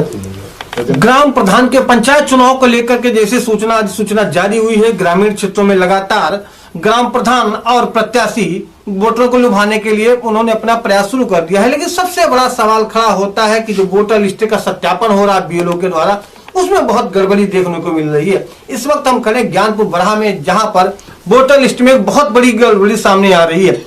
दिक्कत नहीं है। ग्राम प्रधान के पंचायत चुनाव को लेकर के जैसे सूचना जारी हुई है, ग्रामीण क्षेत्रों में लगातार ग्राम प्रधान और प्रत्याशी वोटरों को लुभाने के लिए उन्होंने अपना प्रयास शुरू कर दिया है। लेकिन सबसे बड़ा सवाल खड़ा होता है कि जो वोटर लिस्ट का सत्यापन हो रहा है बीएलओ के द्वारा, उसमें बहुत गड़बड़ी देखने को मिल रही है। इस वक्त हम खड़े ज्ञानपुर बरहा में, जहां पर वोटर लिस्ट में बहुत बड़ी गड़बड़ी सामने आ रही है।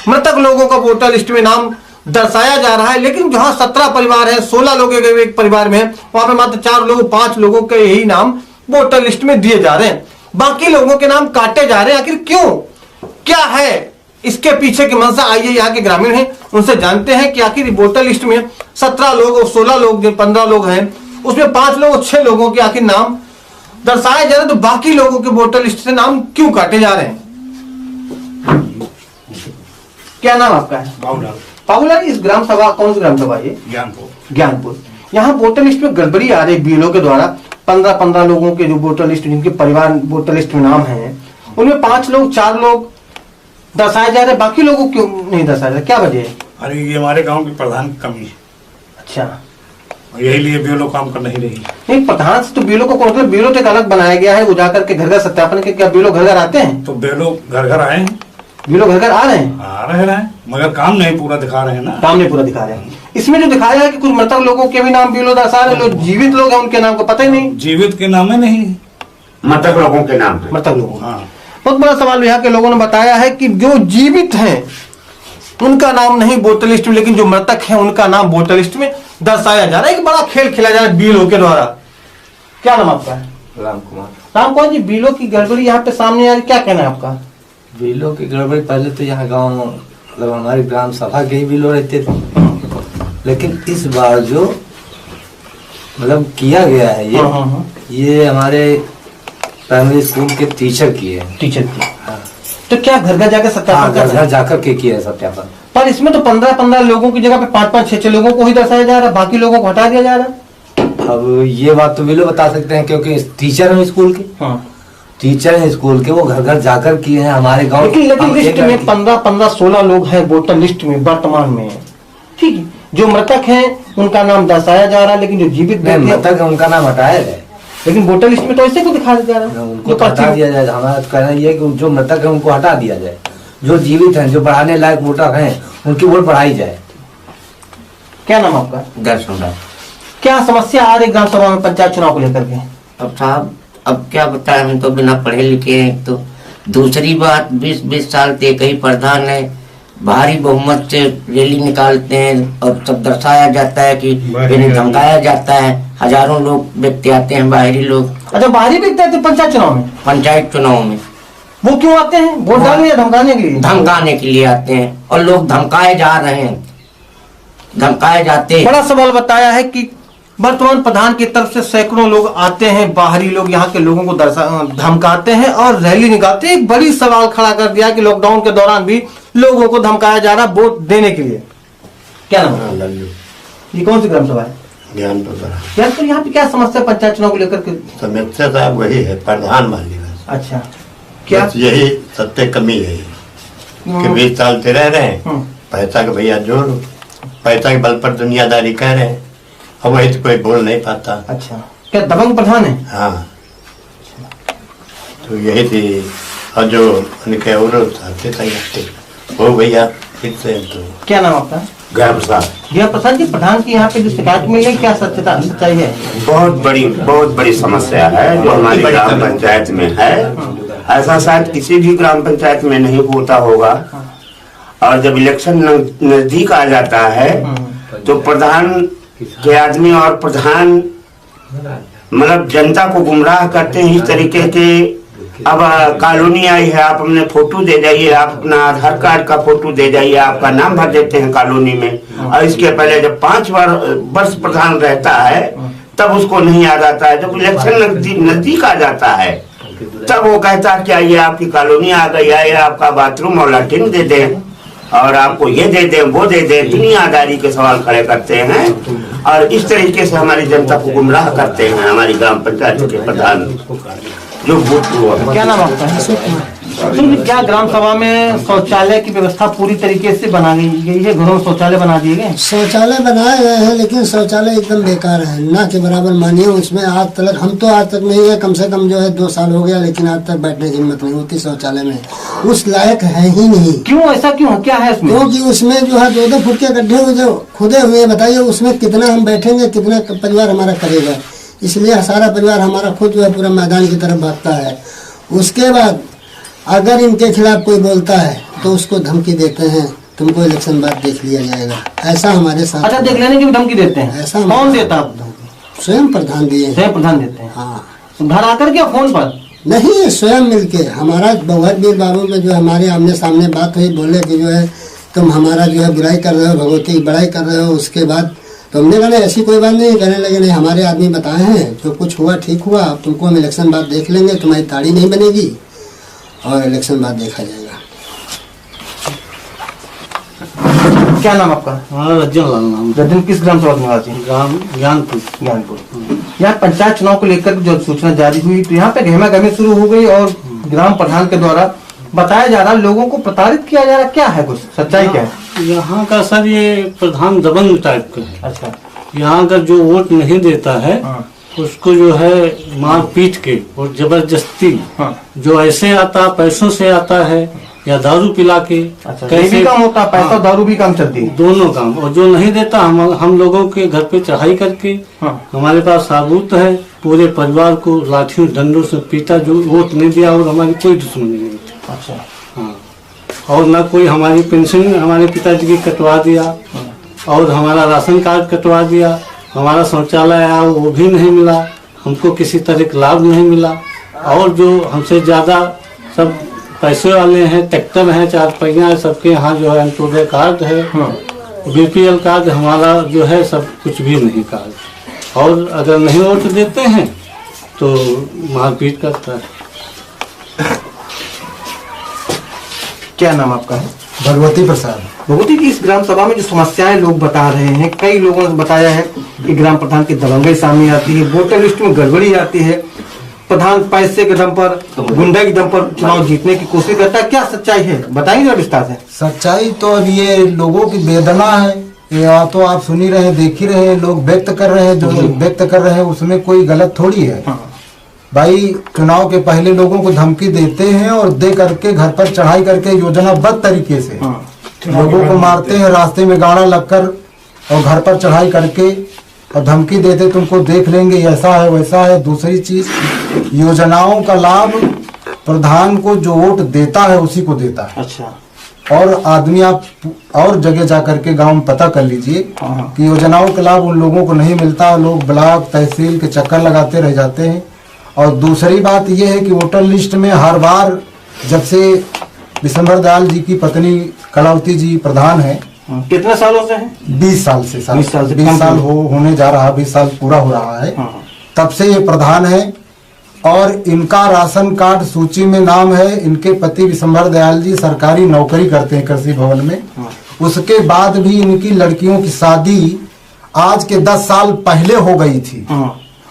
मृतक लोगों का वोटर लिस्ट में नाम दर्शाया जा रहा है, लेकिन जहां 17 परिवार है, 16 लोग एक परिवार में है, वहां पे मात्र 4 लोग 5 लोगों के ही नाम वोटर लिस्ट में दिए जा रहे हैं, बाकी लोगों के नाम काटे जा रहे हैं। आखिर क्यों, क्या है इसके पीछे की मंशा? आइए यहाँ के ग्रामीण हैं, उनसे जानते हैं कि आखिर वोटर लिस्ट में 17 लोग और 16 लोग, 15 लोग हैं, उसमें 5 लोग और 6 लोगों के आखिर नाम दर्शाए जा रहे हैं, तो बाकी लोगों के वोटर लिस्ट से नाम क्यों काटे जा रहे हैं? क्या नाम आपका है? बाबूलाल। इस ग्राम सभा, कौन सी ग्राम सभा है? ज्ञानपुर। यहाँ वोटर लिस्ट में गड़बड़ी आ रही है बीएलओ के द्वारा। 15 लोगों के जो वोटर लिस्ट, जिनके परिवार वोटर लिस्ट में नाम है, उनमें 5 लोग 4 लोग दर्शाए जा रहे हैं, बाकी लोगों को क्यों नहीं दर्शाया जा रहा? क्या वजह है? अरे ये हमारे गांव की प्रधान की कमी है। अच्छा, यही लिए बीएलओ काम कर नहीं रही। नहीं, प्रधान से तो बीएलओ को मतलब बीएलओ तो एक अलग बनाया गया है, वो जाकर के घर घर सत्यापन के। क्या बीएलओ घर घर आते हैं? तो बीएलओ घर घर आए हैं, बीएलओ घर घर आ रहे हैं, मगर काम नहीं पूरा दिखा रहे हैं ना। काम नहीं पूरा दिखा रहे हैं। इसमें जो दिखाया है कि कुछ मृतक लोगों के भी नाम बीएलओ दर्शा रहे हैं, जीवित लोग हैं उनके नाम को पता ही नहीं। जीवित के नाम है नहीं, मृतक लोगों के नाम है। मृतक लोगों। हाँ। बहुत बड़ा सवाल यहाँ के लोगों ने बताया है कि जो जीवित हैं उनका नाम नहीं वोटर लिस्ट में, लेकिन जो मृतक हैं उनका नाम वोटर लिस्ट में दर्शाया जा रहा है। एक बड़ा खेल खेला जा रहा है बीएलओ के द्वारा। क्या नाम आपका है? राम कुमार। राम कुमार जी, बीएलओ की गड़बड़ी यहाँ पे सामने आ रही, क्या कहना है आपका? बीएलओ की गड़बड़ी पहले तो यहाँ गांव मतलब हमारी ग्राम सभा के ही बीएलओ रहते थे, लेकिन इस बार जो मतलब किया गया है ये हमारे प्राइमरी स्कूल के टीचर किए हैं। टीचर की? हाँ। तो क्या घर घर जाकर सत्यापन? घर घर जाकर के किया है सत्यापन। पर इसमें तो 15 लोगों की जगह पे 5 6 लोगों को ही दर्शाया जा रहा है, बाकी लोगों को हटा दिया जा रहा है। अब ये बात तो बीएलओ बता सकते हैं, क्योंकि टीचर हैं स्कूल के। हाँ। टीचर हैं स्कूल के, वो घर घर जाकर किए हैं हमारे गाँव। लेकिन लिस्ट में 15 16 लोग हैं वोटर लिस्ट में वर्तमान में, ठीक है। जो मृतक हैं उनका नाम दर्शाया जा रहा है, लेकिन जो जीवित मृतक है उनका नाम हटाया जाए। लेकिन वोटर लिस्ट में तो ऐसे को दिखाया जा रहा है, उनको हटा दिया जाए। हमारा कहना यह है कि जो मृतक है उनको हटा दिया जाए, जो जीवित हैं, जो बढ़ाने लायक वोटर हैं, उनकी वोट बढ़ाई जाए। क्या नाम आपका? दर्शन। क्या समस्या आ रही ग्राम सभा में पंचायत चुनाव को लेकर के? अब साहब, अब क्या बताएं, हम तो बिना पढ़े लिखे हैं। तो दूसरी बात, 20 साल से कई प्रधान है, भारी बहुमत से रैली निकालते हैं और सब दर्शाया जाता है कि इन्हें धमकाया जाता है। हजारों लोग व्यक्ति आते हैं, बाहरी लोग। अच्छा, बाहरी व्यक्ति आते हैं पंचायत चुनाव में? पंचायत चुनाव में वो क्यों आते हैं? वोट डालने या धमकाने के लिए? धमकाने के लिए आते हैं, और लोग धमकाए जा रहे हैं, धमकाए जाते हैं। बड़ा सवाल बताया है कि वर्तमान प्रधान की तरफ से सैकड़ों लोग आते हैं, बाहरी लोग यहाँ के लोगों को धमकाते हैं और रैली निकालते हैं। एक बड़ी सवाल खड़ा कर दिया कि लॉकडाउन के दौरान भी लोगों को धमकाया जा रहा वोट देने के लिए। क्या नाम है? ये कौन सी ग्राम सभा है? ज्ञानपुर। यहाँ पे क्या समस्या पंचायत चुनाव को लेकर के? समस्या साहब वही है, प्रधान मान लीजिए। अच्छा, क्या यही सत्य कमी है कि 20 साल से रह रहे हैं, पैसा के भैया जोर, पैसा के बल पर दुनियादारी कर रहे हैं, अब वही तो कोई बोल नहीं पाता। अच्छा, क्या दबंग प्रधान है? हाँ, तो यही थी। और जो उनके और वो भैया फिर से। तो क्या नाम आपका? गया प्रसाद। गया प्रसाद जी, प्रधान की यहाँ पे जो शिकायत मिली, क्या सच्चाई है? बहुत बड़ी समस्या है जो हमारी ग्राम पंचायत में है। ऐसा शायद किसी भी ग्राम पंचायत में नहीं होता होगा। और जब इलेक्शन नजदीक आ जाता है तो प्रधान के आदमी और प्रधान मतलब जनता को गुमराह करते हैं इस तरीके के। अब कॉलोनी आई है, आप अपने फोटो दे जाइए, आप अपना आधार कार्ड का फोटो दे जाइए, आपका नाम भर देते हैं कॉलोनी में। और इसके पहले जब 5 वर्ष प्रधान रहता है तब उसको नहीं याद आता है। जब इलेक्शन नजदीक आ जाता है तब वो कहता है कि आइए आपकी कॉलोनी आ गई है, आपका बाथरूम और लैट्रिन दे दें और आपको ये दे दें वो दे दें। दुनियादारी के सवाल खड़े करते हैं और इस तरीके से हमारी जनता को गुमराह करते हैं हमारी ग्राम पंचायत के प्रधान। जो भूतपूर्व क्या नाम आपका? क्या ग्राम सभा में शौचालय की व्यवस्था पूरी तरीके से बना गई है? घरों में शौचालय बना दिए गए? शौचालय बनाए गए हैं, लेकिन शौचालय एकदम बेकार है, ना के बराबर मानिए। उसमें आज तक हम तो आज तक नहीं है, कम से कम जो है 2 साल हो गया, लेकिन आज तक बैठने की हिम्मत नहीं होती शौचालय में, उस लायक है ही नहीं। क्यों ऐसा क्यों? क्या है उसमें? क्योंकि उसमें जो है 2-2 फुट के गड्ढे जो खुदे हुए हैं, बताइए उसमें कितना हम बैठेंगे, कितना परिवार हमारा करेगा। इसलिए सारा परिवार हमारा खुद जो है पूरा मैदान की तरफ भागता है। उसके बाद अगर इनके खिलाफ कोई बोलता है तो उसको धमकी देते हैं, तुमको इलेक्शन बाद देख लिया जाएगा। ऐसा हमारे साथ। अच्छा, देख लेने की भी धमकी देते हैं? ऐसा कौन देता है धमकी? स्वयं प्रधान दिए। स्वयं प्रधान देते हैं? हाँ। घर आकर के फोन पर? नहीं, स्वयं मिलके। हमारा बउहर बाबू में जो हमारे आमने सामने बात हुई, बोले कि जो है तुम हमारा जो है बुराई कर रहे हो, भगवती की बड़ाई कर रहे हो। उसके बाद तो हमने कहा ऐसी कोई बात नहीं। कहने लगे नहीं, हमारे आदमी बताए हैं, जो कुछ हुआ ठीक हुआ, तुमको हम इलेक्शन बाद देख लेंगे, तुम्हारी ताड़ी नहीं बनेगी और इलेक्शन बाद देखा जाएगा। क्या नाम आपका? रज्जन लाल नाम। रज्जन, किस ग्राम सभा निवासी? ग्राम ज्ञानपुर। ज्ञानपुर। यहाँ पंचायत चुनाव को लेकर जो सूचना जारी हुई तो यहाँ पे गहमा गहमी शुरू हो गई और ग्राम प्रधान के द्वारा बताया जा रहा लोगों को प्रताड़ित किया जा रहा। क्या है, कुछ सच्चाई क्या है? यहाँ का सर ये प्रधान दबंग टाइप का है। अच्छा। यहाँ का जो वोट नहीं देता है उसको जो है मार पीट के और जबरदस्ती जो ऐसे आता, पैसों से आता है या दारू पिला के। अच्छा, कहीं भी काम होता है, पैसा दारू भी काम चलती है, दोनों काम। और जो नहीं देता हम लोगों के घर पे चढ़ाई करके हमारे पास साबूत है, पूरे परिवार को लाठियों डंडों से पीटा जो वोट नहीं दिया। और हमारी कोई दुश्मनी नहीं थी। अच्छा। हाँ, और न कोई हमारी पेंशन हमारे पिताजी की कटवा दिया और हमारा राशन कार्ड कटवा दिया। हमारा शौचालय आया वो भी नहीं मिला, हमको किसी तरह का लाभ नहीं मिला। और जो हमसे ज्यादा सब पैसे वाले हैं, ट्रैक्टर हैं, 4 पहिया है, सबके यहाँ जो है अंत्योदय कार्ड है, बीपीएल कार्ड, हमारा जो है सब कुछ भी नहीं कार्ड। और अगर नहीं वोट देते हैं तो मारपीट करता है। क्या नाम आपका है? भगवती प्रसाद। भगवती की इस ग्राम सभा में जो समस्याएं लोग बता रहे हैं, कई लोगों ने बताया है कि ग्राम प्रधान की दबंगई सामने आती है, वोटर लिस्ट में गड़बड़ी आती है, प्रधान पैसे के दम पर, गुंडा के दम पर चुनाव जीतने की कोशिश करता है। क्या सच्चाई है, बताएंगे विस्तार से? सच्चाई तो अब ये लोगों की वेदना है, या तो आप सुन ही रहे हैं, देख ही रहे हैं, लोग व्यक्त कर रहे हैं, जो व्यक्त कर रहे हैं उसमें कोई गलत थोड़ी है। भाई चुनाव के पहले लोगों को धमकी देते हैं और दे करके घर पर चढ़ाई करके योजनाबद्ध तरीके से लोगों को मारते हैं, रास्ते में गाड़ा लगकर और घर पर चढ़ाई करके और धमकी देते तुमको देख लेंगे, ऐसा है वैसा है। दूसरी चीज, योजनाओं का लाभ प्रधान को जो वोट देता है उसी को देता है। अच्छा। और आदमी आप और जगह जाकर के गांव में पता कर लीजिए कि योजनाओं का लाभ उन लोगों को नहीं मिलता। लोग ब्लॉक तहसील के चक्कर लगाते रह जाते हैं। और दूसरी बात यह है कि वोटर लिस्ट में हर बार, जब से विशंबर दयाल जी की पत्नी कलावती जी प्रधान है, कितने सालों से है? 20 साल से 20 साल होने जा रहा, 20 साल पूरा हो रहा है, तब से ये प्रधान है। और इनका राशन कार्ड सूची में नाम है। इनके पति विशंबर दयाल जी सरकारी नौकरी करते हैं कृषि भवन में। उसके बाद भी इनकी लड़कियों की शादी आज के 10 साल पहले हो गई थी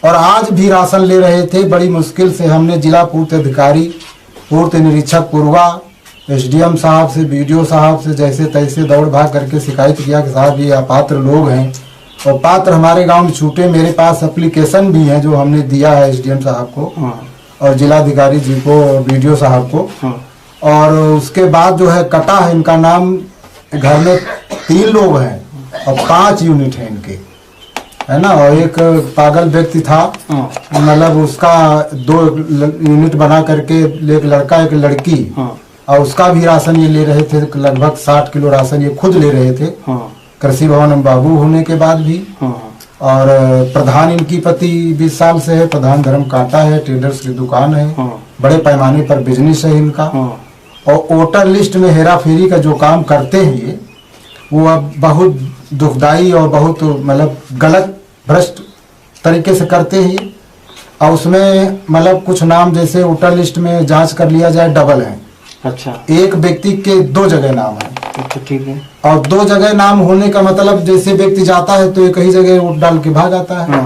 और आज भी राशन ले रहे थे। बड़ी मुश्किल से हमने जिला पूर्त अधिकारी, पूर्त निरीक्षक पूर्वा, एसडीएम साहब से, बीडीओ साहब से जैसे तैसे दौड़ भाग करके शिकायत किया कि साहब ये अपात्र लोग हैं और पात्र हमारे गांव में छूटे। मेरे पास एप्लीकेशन भी है जो हमने दिया है एसडीएम साहब को और जिलाधिकारी जी को और बीडीओ साहब को। और उसके बाद जो है कटा है इनका नाम। घर में 3 लोग हैं और 5 यूनिट है इनके, है ना। और एक पागल व्यक्ति था, मतलब उसका 2 यूनिट बना करके, एक लड़का एक लड़की, और उसका भी राशन ये ले रहे थे। लगभग 60 किलो राशन ये खुद ले रहे थे कृषि भवन में बाबू होने के बाद भी। और प्रधान इनकी पति 20 साल से है, प्रधान धर्म कांटा है, ट्रेडर्स की दुकान है, बड़े पैमाने पर बिजनेस है इनका। और वोटर लिस्ट में हेरा फेरी का जो काम करते हैं ये, वो अब बहुत दुखदाई और बहुत मतलब गलत भ्रष्ट तरीके से करते हैं। और उसमें मतलब कुछ नाम जैसे वोटर लिस्ट में जांच कर लिया जाए डबल है। अच्छा। एक व्यक्ति के 2 जगह नाम है। अच्छा, ठीक है। और 2 जगह नाम होने का मतलब जैसे व्यक्ति जाता है तो एक ही जगह वोट डाल के भाग आता है।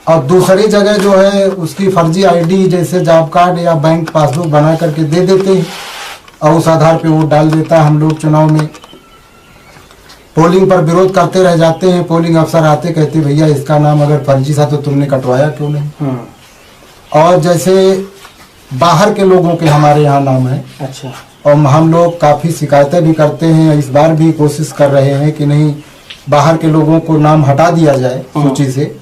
और दूसरी जगह जो है उसकी फर्जी आईडी जैसे जॉब कार्ड या बैंक पासबुक बना करके दे देते हैं और उस आधार पे वोट डाल देता है। हम लोग चुनाव में पोलिंग पर विरोध करते रह जाते हैं, पोलिंग अफसर आते कहते भैया इसका नाम अगर फर्जी था तो तुमने कटवाया क्यों नहीं। और जैसे बाहर के लोगों के हमारे यहाँ नाम है, अच्छा, और हम लोग काफी शिकायतें भी करते हैं। इस बार भी कोशिश कर रहे हैं कि नहीं बाहर के लोगों को नाम हटा दिया जाए सूची से।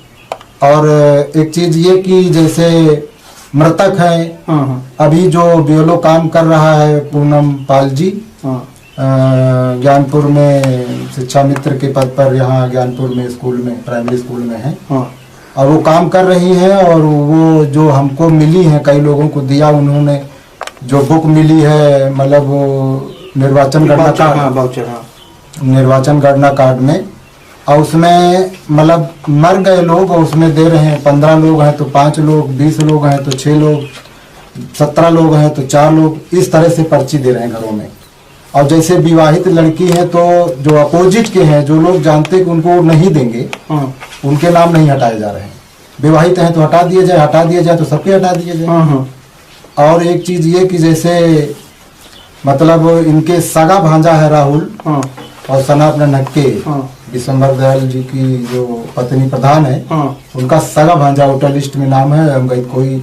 और एक चीज ये कि जैसे मृतक हैं, अभी जो बीएलओ काम कर रहा है पूनम पाल जी, ज्ञानपुर में शिक्षा मित्र के पद पर यहाँ ज्ञानपुर में स्कूल में प्राइमरी स्कूल में है, और वो काम कर रही हैं। और वो जो हमको मिली है कई लोगों को दिया उन्होंने, जो बुक मिली है मतलब निर्वाचन गणना कार्ड, निर्वाचन गणना कार्ड में, और उसमें मतलब मर गए लोग उसमें दे रहे हैं। 15 लोग हैं तो 5 लोग, 20 लोग हैं तो 6 लोग, 17 लोग हैं तो 4 लोग, इस तरह से पर्ची दे रहे हैं घरों में। और जैसे विवाहित लड़की है तो जो अपोजिट के हैं, जो लोग जानते कि उनको नहीं देंगे, उनके नाम नहीं हटाए जा रहे हैं। विवाहित हैं तो हटा दिए जाए, हटा दिए जाए तो सबके हटा दिए जाए। और एक चीज ये कि जैसे मतलब इनके सगा भांजा है राहुल और सनातन नक्के, विशंबर दयाल जी की जो पत्नी प्रधान है, उनका सगा भांजा वोटर लिस्ट में नाम है। हम कोई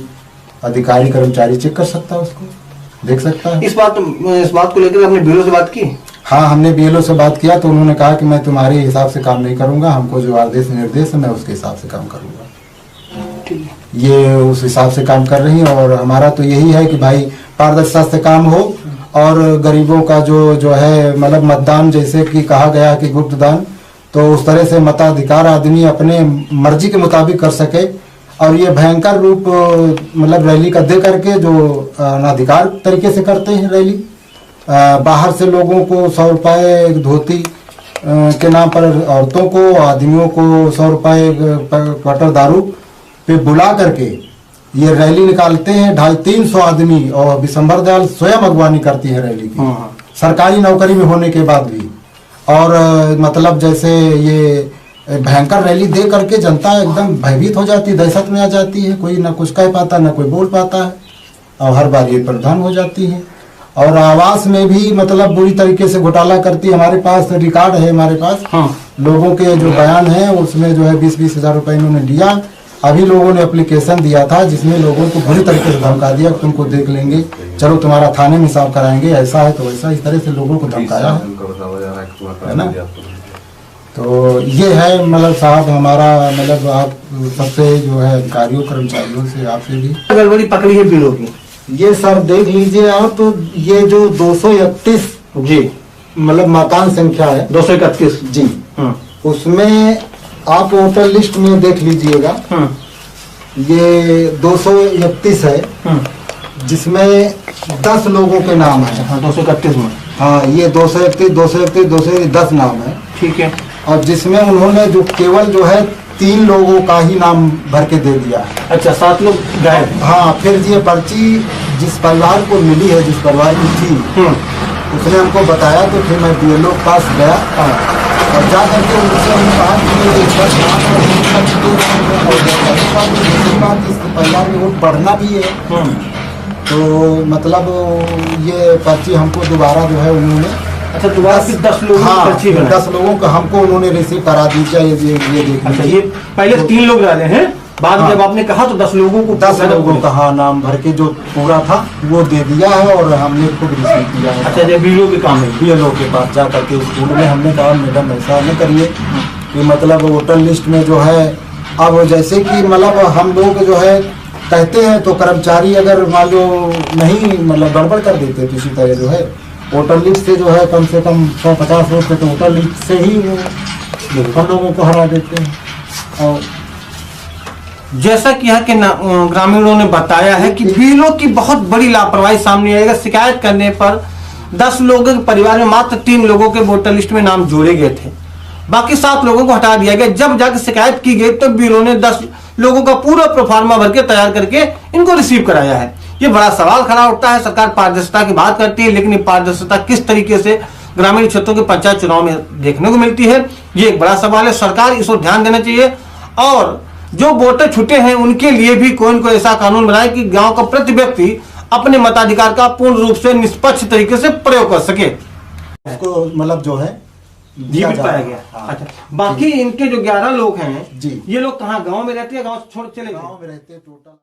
अधिकारी कर्मचारी चेक कर सकता है, उसको देख सकता है। इस बात को लेकर आपने बीएलओ से बात की? हाँ, हमने बीएलओ से बात किया तो उन्होंने कहा कि मैं तुम्हारे हिसाब से काम नहीं करूंगा, हमको जो आदेश निर्देश है मैं उसके हिसाब से काम करूंगा। ये उस हिसाब से काम कर रही है। और हमारा तो यही है कि भाई पारदर्शिता से काम हो और गरीबों का जो है मतलब मतदान जैसे कि कहा गया कि गुप्त दान, तो उस तरह से मताधिकार आदमी अपने मर्जी के मुताबिक कर सके। और ये भयंकर रूप मतलब रैली का दे करके जो अनाधिकार तरीके से करते हैं रैली, बाहर से लोगों को 100 रुपए धोती के नाम पर, औरतों को आदमियों को 100 रुपए क्वार्टर दारू पे बुला करके ये रैली निकालते हैं। 250-300 आदमी, और विशंबर दयाल स्वयं अगवानी करती है रैली की, सरकारी नौकरी में होने के बाद भी। और मतलब जैसे ये भयंकर रैली दे करके जनता एकदम भयभीत हो जाती है, दहशत में आ जाती है, कोई ना कुछ कह पाता ना कोई बोल पाता है, और हर बार ये प्रधान हो जाती है। और आवास में भी मतलब बुरी तरीके से घोटाला करती है। हमारे पास रिकॉर्ड है, हमारे पास लोगों के जो बयान है उसमें जो है 20-20 हजार रुपए इन्होंने लिया। अभी लोगों ने एप्लीकेशन दिया था जिसमें लोगों को बुरी तरीके से धमका दिया, तुमको देख लेंगे, चलो तुम्हारा थाने में हिसाब कराएंगे, ऐसा है तो वैसा, इस तरह से लोगों को धमकाया है ना। तो ये है मतलब साहब हमारा मतलब आप सबसे जो है अधिकारियों कर्मचारियों से आपसे भी गड़बड़ी पकड़ी है बीएलओ की। ये सर देख लीजिए आप, तो ये जो 231 जी मतलब मकान संख्या है 231 जी, उसमें आप वोटर लिस्ट में देख लीजिएगा, ये 231 है जिसमें 10 लोगों के नाम है। 231 में हाँ, ये 231 10 नाम है, ठीक है। और जिसमें उन्होंने जो केवल जो है 3 लोगों का ही नाम भर के दे दिया है। अच्छा, 7 लोग गायब। हाँ, फिर ये पर्ची जिस परिवार को मिली है, जिस परिवार की थी, उसने हमको बताया, तो फिर मैं बीएलओ के पास गया और जा करके उनसे हमने कहा कि इस परिवार में वोट बढ़ना भी है, तो मतलब ये पर्ची हमको दोबारा जो है उन्होंने, अच्छा दोबारा फिर 10 लोगों की पर्ची बनाई। 10 लोगों को हमको उन्होंने रिसीव करा दी। ये देखिए, अच्छा, ये पहले 3 लोग डाले हैं, बाद में जब आपने कहा तो 10 लोगों को 10 लोगों का हाँ नाम भर के जो पूरा था वो दे दिया है और हमने खुद रिसीव किया है। अच्छा, जब बीएलओ के काम है, बीएलओ के पास जा करके स्कूल में हमने कहा मैडम ऐसा न करिए कि मतलब वोटर लिस्ट में जो है, अब जैसे कि मतलब हम लोग जो है कहते हैं तो कर्मचारी अगर मान लो नहीं मतलब गड़बड़ कर देते तो इसी तरह जो है वोटर लिस्ट से जो है कम से कम 150 वोट पे तो वोटर लिस्ट से ही वो हम लोगों को हरा देते हैं। और जैसा कि यहाँ के ग्रामीणों ने बताया है कि बीएलओ की बहुत बड़ी लापरवाही सामने आएगा। शिकायत करने पर 10 लोगों के परिवार में मात्र 3 लोगों के वोटर लिस्ट में नाम जोड़े गए थे, बाकी 7 लोगों को हटा दिया गया। जब जाकर शिकायत की गई तो बीएलओ ने 10 लोगों का पूरा प्रोफार्मा भर के तैयार करके इनको रिसीव कराया है। ये बड़ा सवाल खड़ा उठता है। सरकार पारदर्शिता की बात करती है, लेकिन ये पारदर्शिता किस तरीके से ग्रामीण क्षेत्रों के पंचायत चुनाव में देखने को मिलती है, ये एक बड़ा सवाल है। सरकार इस ओर ध्यान देना चाहिए और जो वोटर छूटे हैं उनके लिए भी कोई न कोई ऐसा कानून बनाए कि गांव का प्रति व्यक्ति अपने मताधिकार का पूर्ण रूप से निष्पक्ष तरीके से प्रयोग कर सके। उसको मतलब जो है जीवित पाया गया। हाँ। अच्छा, बाकी इनके जो 11 लोग हैं जी, ये लोग कहाँ गांव में रहते हैं, गांव छोड़ चले गए? गाँव में रहते हैं टोटल।